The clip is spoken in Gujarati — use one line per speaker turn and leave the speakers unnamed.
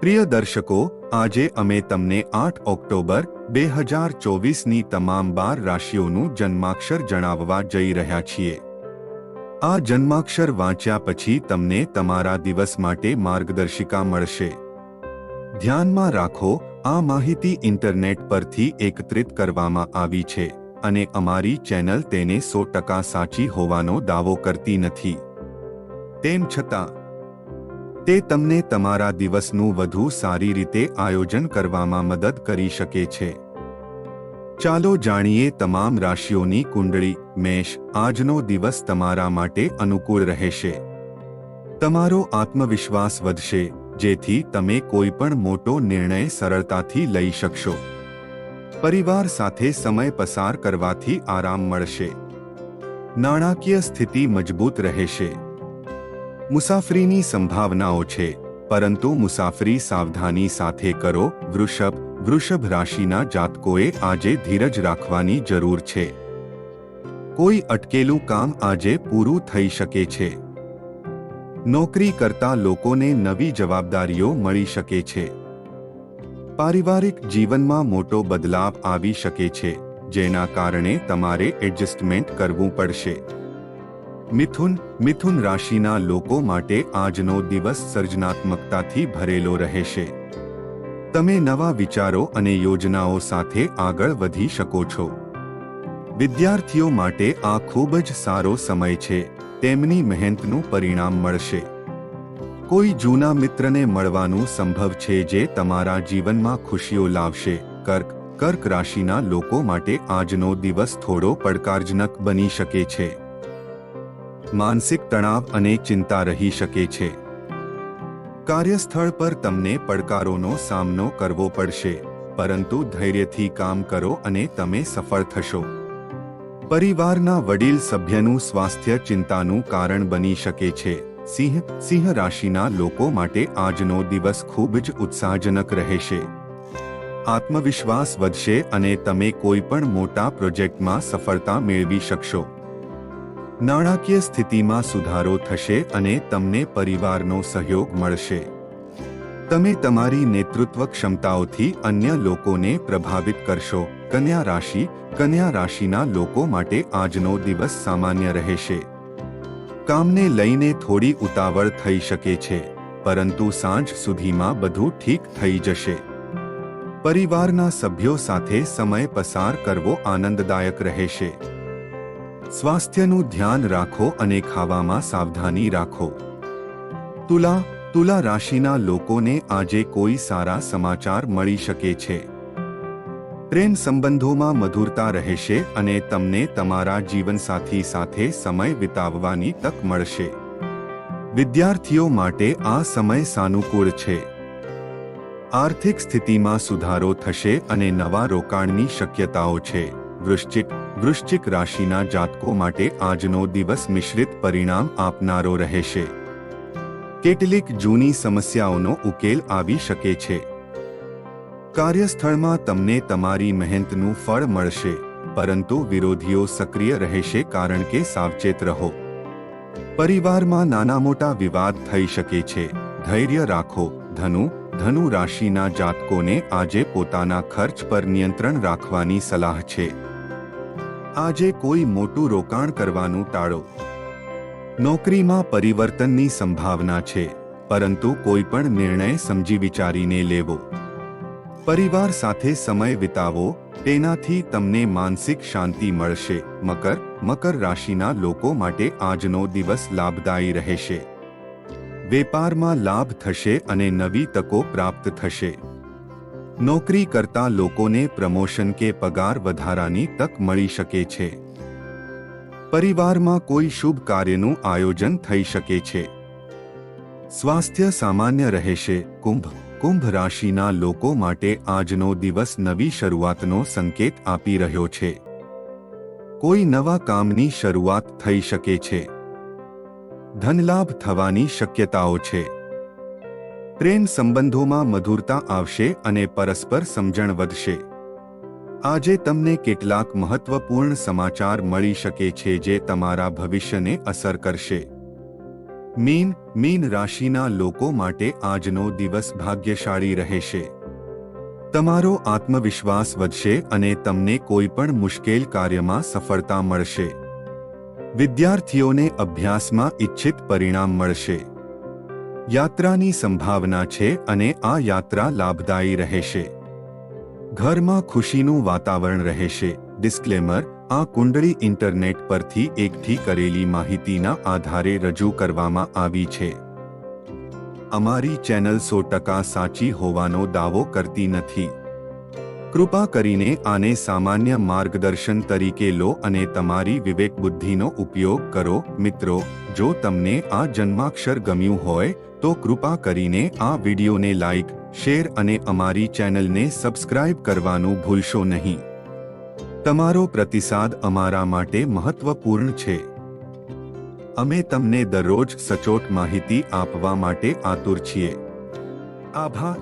પ્રિય દર્શકો, આજે અમે તમને 8 ઓક્ટોબર 2024ની તમામ 12 રાશિઓનું જન્માક્ષર જણાવવા જઈ રહ્યા છીએ। આ જન્માક્ષર વાંચ્યા પછી તમને તમારા દિવસ માટે માર્ગદર્શિકા મળશે। ધ્યાનમાં રાખો, આ માહિતી ઇન્ટરનેટ પરથી એકત્રિત કરવામાં આવી છે અને અમારી ચેનલ તેને 100% સાચી હોવાનો દાવો કરતી નથી। તેમ છતાં તે તમને તમારા દિવસનું વધુ સારી રીતે આયોજન કરવામાં મદદ કરી શકે છે। ચાલો જાણીએ તમામ રાશિઓની કુંડળી। મેષ, આજનો દિવસ તમારા માટે અનુકૂળ રહેશે। તમારો આત્મવિશ્વાસ વધશે, જેથી તમે કોઈ પણ મોટો નિર્ણય સરળતાથી લઈ શકશો। પરિવાર સાથે સમય પસાર કરવાથી આરામ મળશે। નાણાકીય સ્થિતિ મજબૂત રહેશે। મુસાફરીની સંભાવનાઓ છે, પરંતુ મુસાફરી સાવધાની સાથે કરો। વૃષભ રાશિના જાતકોએ આજે ધીરજ રાખવાની જરૂર છે। કોઈ અટકેલું કામ આજે પૂરું થઈ શકે છે। નોકરી કરતા લોકોને નવી જવાબદારીઓ મળી શકે છે। પારિવારિક જીવનમાં મોટો બદલાવ આવી શકે છે, જેના કારણે તમારે એડજસ્ટમેન્ટ કરવું પડશે। મિથુન રાશિના લોકો માટે આજનો દિવસ સર્જનાત્મકતાથી ભરેલો રહેશે। તમે નવા વિચારો અને યોજનાઓ સાથે આગળ વધી શકો છો। વિદ્યાર્થીઓ માટે આ ખૂબ જ સારો સમય છે, તેમની મહેનતનું પરિણામ મળશે। કોઈ જૂના મિત્રને મળવાનું સંભવ છે જે તમારા જીવનમાં ખુશીઓ લાવશે। કર્ક રાશિના લોકો માટે આજનો દિવસ થોડો પડકારજનક બની શકે છે। માનસિક તણાવ અને ચિંતા રહી શકે છે। કાર્યસ્થળ પર તમને પડકારોનો સામનો કરવો પડશે, પરંતુ ધૈર્યથી કામ કરો અને તમે સફળ થશો। પરિવારના વડીલ સભ્યનું સ્વાસ્થ્ય ચિંતાનું કારણ બની શકે છે। સિંહ રાશિના લોકો માટે આજનો દિવસ ખૂબ જ ઉત્સાહજનક રહેશે। આત્મવિશ્વાસ વધશે અને તમે કોઈ પણ મોટા પ્રોજેક્ટમાં સફળતા મેળવી શકશો। નાણાકીય સ્થિતિમાં સુધારો થશે અને તમને પરિવારનો સહયોગ મળશે। તમે તમારી નેતૃત્વ ક્ષમતાઓથી અન્ય લોકોને પ્રભાવિત કરશો। કન્યા રાશિના લોકો માટે આજનો દિવસ સામાન્ય રહેશે। કામને લઈને થોડી ઉતાવળ થઈ શકે છે, પરંતુ સાંજ સુધીમાં બધું ઠીક થઈ જશે। પરિવારના સભ્યો સાથે સમય પસાર કરવો આનંદદાયક રહેશે। સ્વાસ્થ્યનું ધ્યાન રાખો અને ખાવામાં સાવધાની રાખો। તુલા રાશિના લોકોને આજે કોઈ સારા સમાચાર મળી શકે છે। પ્રેમ સંબંધોમાં મધુરતા રહેશે અને તમને તમારા જીવનસાથી સાથે સમય વિતાવવાની તક મળશે। વિદ્યાર્થીઓ માટે આ સમય સાનુકૂળ છે। આર્થિક સ્થિતિમાં સુધારો થશે અને નવા રોકાણની શક્યતાઓ છે। વૃશ્ચિક રાશિના જાતકો માટે આજનો દિવસ મિશ્રિત પરિણામ આપનારો રહેશે। કેટલીક જૂની સમસ્યાઓનો ઉકેલ આવી શકે છે। કાર્યસ્થળમાં તમને તમારી મહેનતનું ફળ મળશે, પરંતુ વિરોધીઓ સક્રિય રહેશે કારણ કે સાવચેત રહો। પરિવારમાં નાના મોટા વિવાદ થઈ શકે છે, ધૈર્ય રાખો। ધનુ રાશિના જાતકોને આજે પોતાના ખર્ચ પર નિયંત્રણ રાખવાની સલાહ છે। આજે કોઈ મોટું રોકાણ કરવાનું ટાળો। નોકરીમાં પરિવર્તનની સંભાવના છે, પરંતુ કોઈ પણ નિર્ણય સમજી વિચારીને લેવો। પરિવાર સાથે સમય વિતાવો, તેનાથી તમને માનસિક શાંતિ મળશે। મકર રાશિના લોકો માટે આજનો દિવસ લાભદાયી રહેશે। વેપારમાં લાભ થશે અને નવી તકો પ્રાપ્ત થશે। નોકરી કરતા લોકોને પ્રમોશન કે પગાર વધારાની તક મળી શકે છે। પરિવારમાં કોઈ શુભ કાર્યનું આયોજન થઈ શકે છે। સ્વાસ્થ્ય સામાન્ય રહેશે। કુંભ રાશિના લોકો માટે આજનો દિવસ નવી શરૂઆતનો સંકેત આપી રહ્યો છે। કોઈ નવા કામની શરૂઆત થઈ શકે છે। ધનલાભ થવાની શક્યતાઓ છે। પ્રેમ સંબંધોમાં મધુરતા આવશે અને પરસ્પર સમજણ વધશે। આજે તમને કેટલાક મહત્વપૂર્ણ સમાચાર મળી શકે છે જે તમારા ભવિષ્યને અસર કરશે। મીન રાશિના લોકો માટે આજનો દિવસ ભાગ્યશાળી રહેશે. તમારો આત્મવિશ્વાસ વધશે અને તમને કોઈ પણ મુશ્કેલ કાર્યમાં સફળતા મળશે. વિદ્યાર્થીઓને અભ્યાસમાં ઇચ્છિત પરિણામ મળશે. યાત્રાની સંભાવના છે અને આ યાત્રા લાભદાયી રહેશે. ઘરમાં ખુશીનું વાતાવરણ રહેશે. ડિસ્ક્લેમર: આ કુંડળી ઇન્ટરનેટ પરથી એકઠી કરેલી માહિતીના આધારે રજૂ કરવામાં આવી છે. અમારી ચેનલ 100% સાચી હોવાનો દાવો કરતી નથી. કૃપા કરીને આને સામાન્ય માર્ગદર્શન તરીકે લો અને તમારી વિવેક બુદ્ધિનો ઉપયોગ કરો. મિત્રો, જો તમને આ જન્માક્ષર ગમ્યું હોય તો કૃપા કરીને આ વિડીયોને લાઇક, શેર અને અમારી ચેનલને સબસ્ક્રાઇબ કરવાનું ભૂલશો નહીં. તમારો પ્રતિસાદ અમારા માટે મહત્વપૂર્ણ છે. અમે તમને દરરોજ સચોટ માહિતી આપવા માટે આતુર છીએ. આભાર.